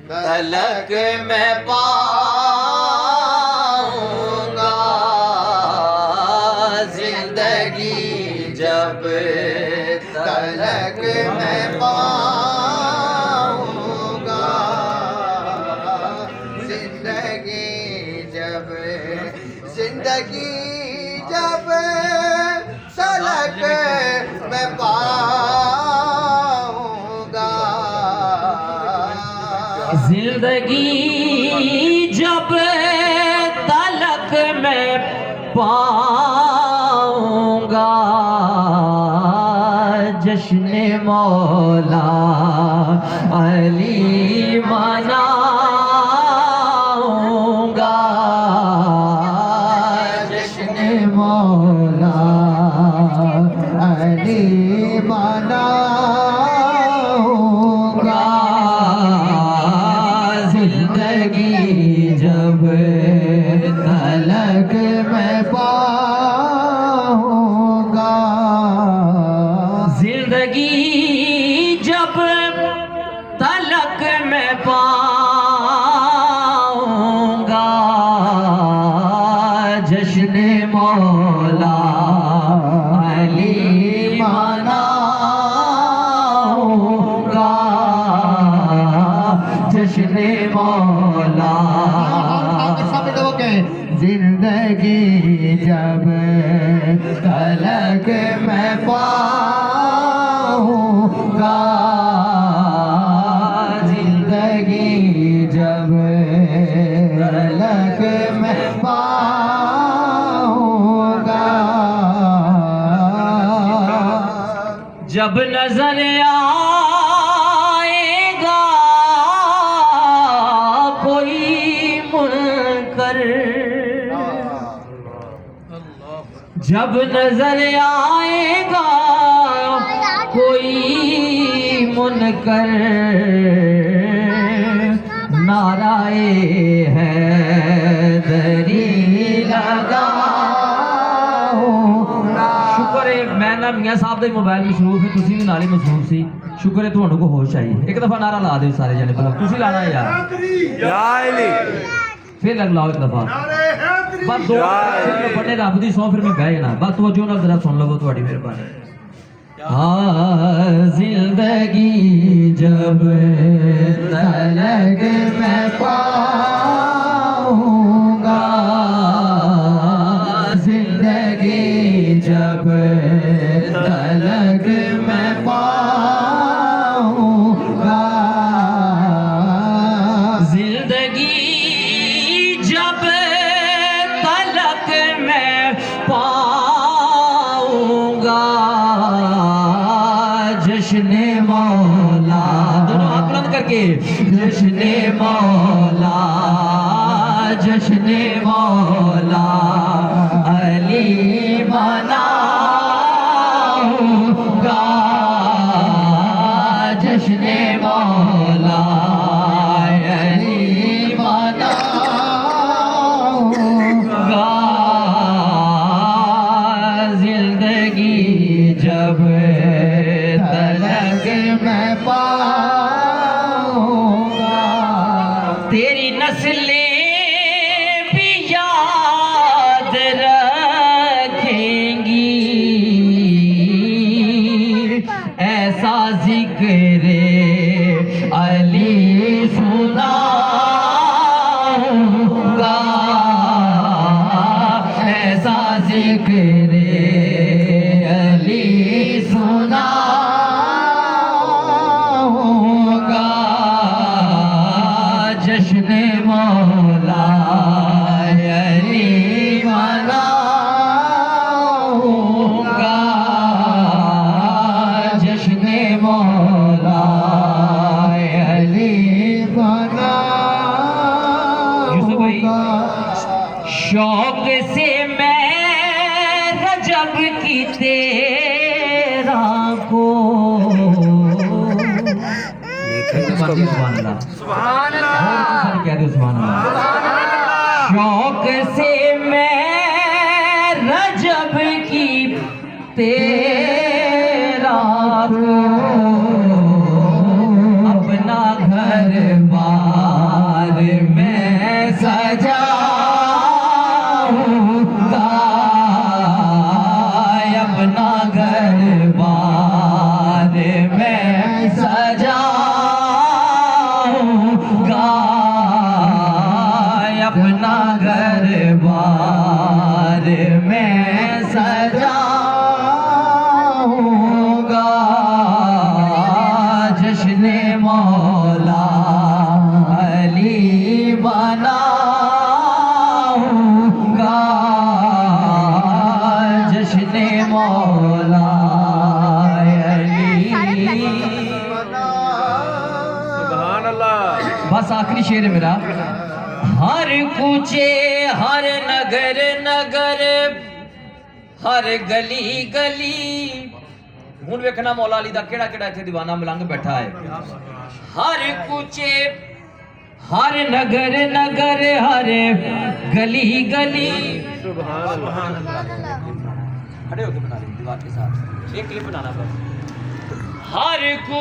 तलक मैं पाऊंगा जिंदगी जब तलक मैं पाऊंगा जिंदगी जब तलक मैं पाऊंगा जिंदगी जब तलक मैं पाऊंगा जश्न मौला अली मनाऊंगा जश्न मौला अली मनाऊंगा जिंदगी जब तलक मैं पाऊंगा जिंदगी जब तलक मैं पाऊंगा जश्न मौला अली मनाऊंगा जश्न मौला जिंदगी जब तलक मैं पाऊंगा जिंदगी जब तलक मैं पाऊंगा जब नजर आएगा कोई मुनकर जब नजर आएगा कोई मुनकर नाराए हैदरी लगाऊंगा शुक्र है मैं ना मियां साहब ਦਾ मोबाइल मसरूफ है तुसी भी नाल ही मसरूफ सी शुक्र है ਤੁਹਾਨੂੰ को होश आई एक दफा नारा ला दियो सारे जने बोलो तुसी लाना है यार फिर लाओ एक दफा बस दो बड़े रब दी सौ फिर मैं बह जाना बस तवज्जो नाल जरा सुन लवो तुम्हारी मेहरबानी जिंदगी जब तलक मैं पाऊंगा जिंदगी जब तलक मैं पाऊंगा जिंदगी जब तलक मैं पाऊंगा जश्न मौला दोनों हाथ बुलंद करके जश्न मौला अली मनाऊंगा जश्न मौला अली मनाऊंगा जिंदगी जब तलक मैं पाऊंगा तेरी नस्लें भी याद रखेंगी ऐसा जिक्र अली सुनाऊंगा ऐसा जिक्र अली सुनाऊंगा जश्न मौला अली मनाऊंगा जश्न मौला अली मनाऊंगा शौक से मैं रजब की तेरा को सुभान अल्लाह कह दो सुभान अल्लाह शौक से मैं रजब की तेरा को अपना घर बार बस आखिरी शेर है मेरा। हर कूचे हर नगर नगर हर गली गली। हुण वेखना मौला अली दा केड़ा केड़ा इत्थे दीवाना मलंग बैठा है। हर कूचे हर नगर नगर हर गली गली। खड़े होके बना ली दीवार के साथ एक क्लिप बनाना बस। हर